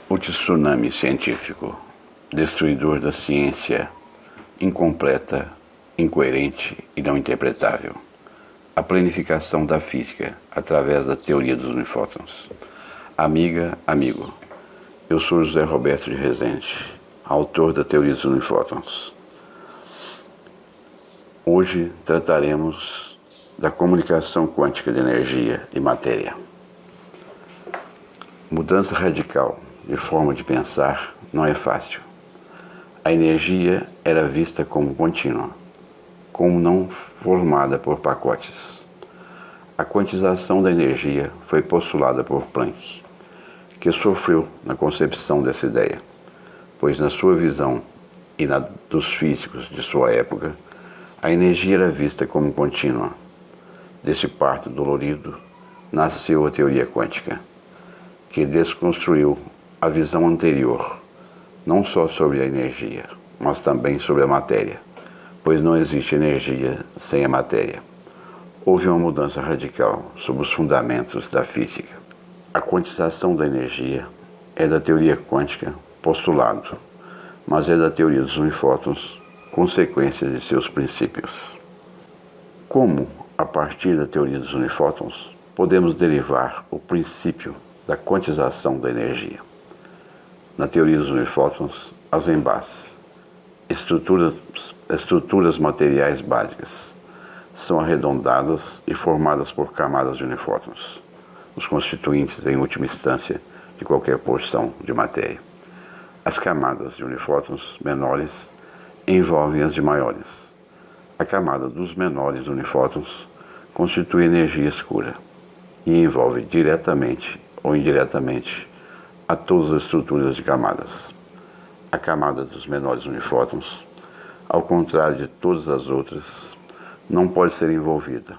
O tsunami científico, destruidor da ciência, incompleta, incoerente e não interpretável. A planificação da física através da teoria dos unifótons. Amiga, amigo, eu sou José Roberto de Rezende, autor da teoria dos unifótons. Hoje trataremos da comunicação quântica de energia e matéria. Mudança radical de forma de pensar não é fácil. A energia era vista como contínua, como não formada por pacotes. A quantização da energia foi postulada por Planck, que sofreu na concepção dessa ideia, pois na sua visão e na dos físicos de sua época, a energia era vista como contínua. Desse parto dolorido nasceu a teoria quântica, que desconstruiu a visão anterior, não só sobre a energia, mas também sobre a matéria, pois não existe energia sem a matéria. Houve uma mudança radical sobre os fundamentos da física. A quantização da energia é da teoria quântica postulado, mas é da teoria dos unifótons consequência de seus princípios. Como, a partir da teoria dos unifótons, podemos derivar o princípio da quantização da energia? Na teoria dos unifótons, as ENBAs, estruturas materiais básicas, são arredondadas e formadas por camadas de unifótons, os constituintes, em última instância, de qualquer porção de matéria. As camadas de unifótons menores envolvem as de maiores. A camada dos menores unifótons constitui energia escura e envolve diretamente ou indiretamente a todas as estruturas de camadas. A camada dos menores unifótons, ao contrário de todas as outras, não pode ser envolvida.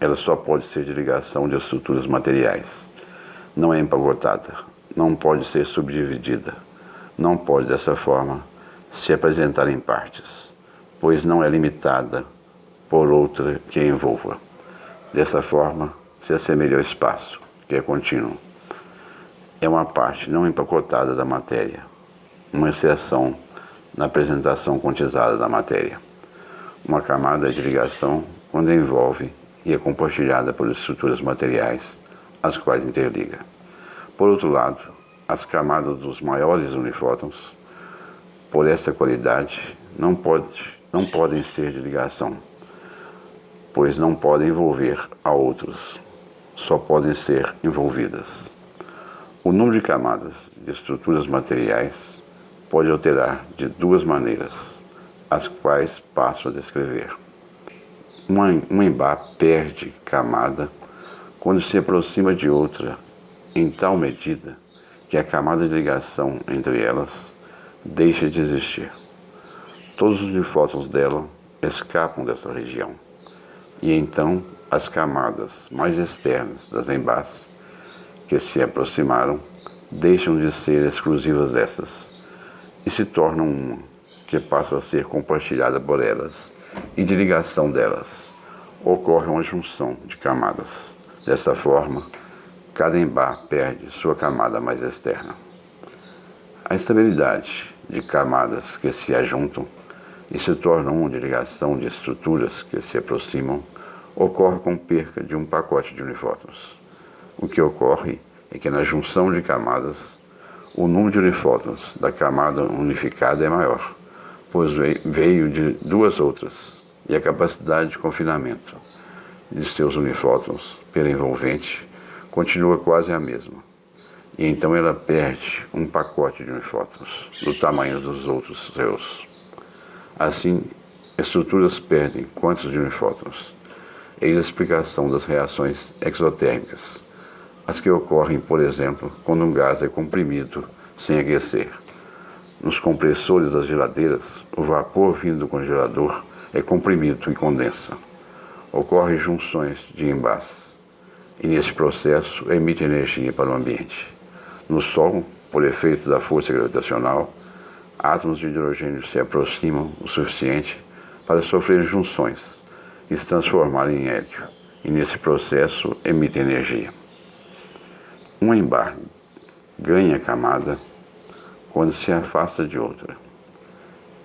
Ela só pode ser de ligação de estruturas materiais. Não é empacotada, não pode ser subdividida, não pode, dessa forma, se apresentar em partes, pois não é limitada por outra que a envolva. Dessa forma, se assemelha ao espaço, que é contínuo. É uma parte não empacotada da matéria, uma exceção na apresentação quantizada da matéria. Uma camada de ligação quando envolve e é compartilhada por estruturas materiais, as quais interliga. Por outro lado, as camadas dos maiores unifótons, por essa qualidade, não podem ser de ligação, pois não podem envolver a outros, só podem ser envolvidas. O número de camadas de estruturas materiais pode alterar de duas maneiras, as quais passo a descrever. Uma ENBA perde camada quando se aproxima de outra, em tal medida que a camada de ligação entre elas deixa de existir. Todos os unifótons dela escapam dessa região, e então as camadas mais externas das ENBAs que se aproximaram deixam de ser exclusivas dessas e se tornam uma que passa a ser compartilhada por elas, e de ligação delas ocorre uma junção de camadas. Dessa forma, cada ENBA perde sua camada mais externa. A estabilidade de camadas que se ajuntam e se tornam uma de ligação de estruturas que se aproximam ocorre com perca de um pacote de unifótons. O que ocorre é que na junção de camadas, o número de unifótons da camada unificada é maior, pois veio de duas outras, e a capacidade de confinamento de seus unifótons pela envolvente continua quase a mesma. E então ela perde um pacote de unifótons do tamanho dos outros seus. Assim, estruturas perdem quantos de unifótons? Eis a explicação das reações exotérmicas, as que ocorrem, por exemplo, quando um gás é comprimido sem aquecer. Nos compressores das geladeiras, o vapor vindo do congelador é comprimido e condensa. Ocorrem junções de ENBAs, e nesse processo emite energia para o ambiente. No Sol, por efeito da força gravitacional, átomos de hidrogênio se aproximam o suficiente para sofrer junções e se transformarem em hélio, e nesse processo emitem energia. Um ENBA ganha camada quando se afasta de outra,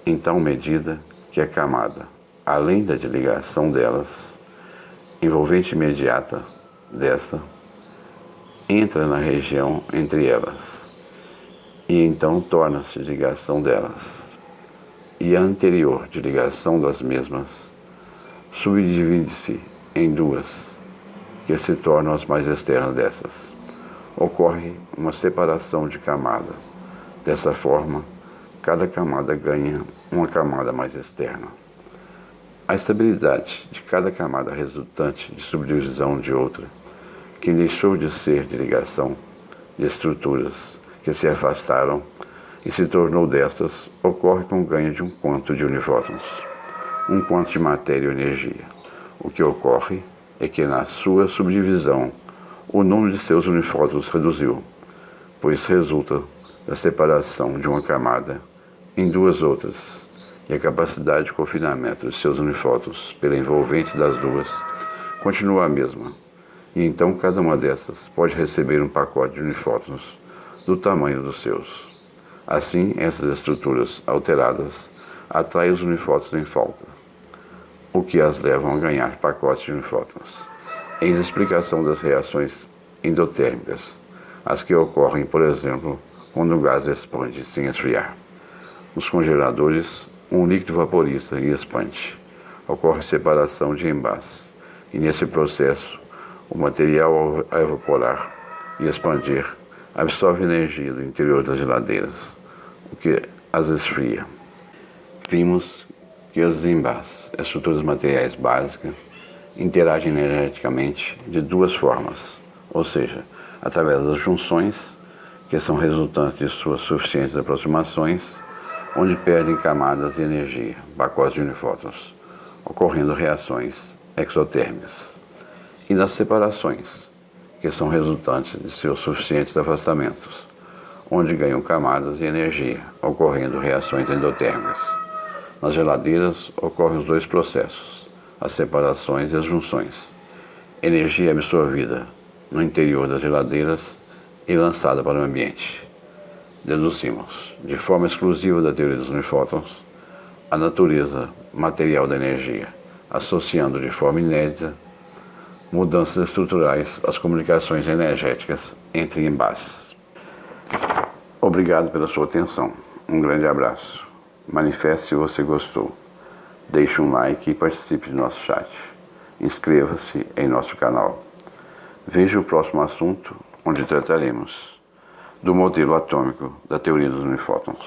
em tal medida que a camada, além da ligação delas, envolvente imediata desta, entra na região entre elas, e então torna-se ligação delas, e a anterior de ligação das mesmas subdivide-se em duas, que se tornam as mais externas dessas. Ocorre uma separação de camada. Dessa forma, cada camada ganha uma camada mais externa. A estabilidade de cada camada resultante de subdivisão de outra, que deixou de ser de ligação de estruturas que se afastaram e se tornou destas, ocorre com o ganho de um quanto de unifótons, um quanto de matéria ou energia. O que ocorre é que na sua subdivisão o número de seus unifótons reduziu, pois resulta da separação de uma camada em duas outras, e a capacidade de confinamento de seus unifótons pela envolvente das duas continua a mesma, e então cada uma dessas pode receber um pacote de unifótons do tamanho dos seus. Assim, essas estruturas alteradas atraem os unifótons em falta, o que as levam a ganhar pacotes de unifótons. Eis a explicação das reações endotérmicas, as que ocorrem, por exemplo, quando o gás expande sem esfriar. Nos congeladores, um líquido vaporiza e expande. Ocorre separação de envase, e nesse processo, o material ao evaporar e expandir absorve energia do interior das geladeiras, o que as esfria. Vimos que os envases, estruturas materiais básicas, interagem energeticamente de duas formas, ou seja, através das junções, que são resultantes de suas suficientes aproximações, onde perdem camadas de energia, pacotes de unifótons, ocorrendo reações exotérmicas, e nas separações, que são resultantes de seus suficientes afastamentos, onde ganham camadas de energia, ocorrendo reações endotérmicas. Nas geladeiras ocorrem os dois processos, as separações e as junções. Energia absorvida no interior das geladeiras e lançada para o ambiente. Deduzimos, de forma exclusiva da teoria dos unifótons, a natureza material da energia, associando de forma inédita mudanças estruturais às comunicações energéticas entre envases. Obrigado pela sua atenção. Um grande abraço. Manifeste se você gostou. Deixe um like e participe do nosso chat. Inscreva-se em nosso canal. Veja o próximo assunto, onde trataremos do modelo atômico da teoria dos unifótons.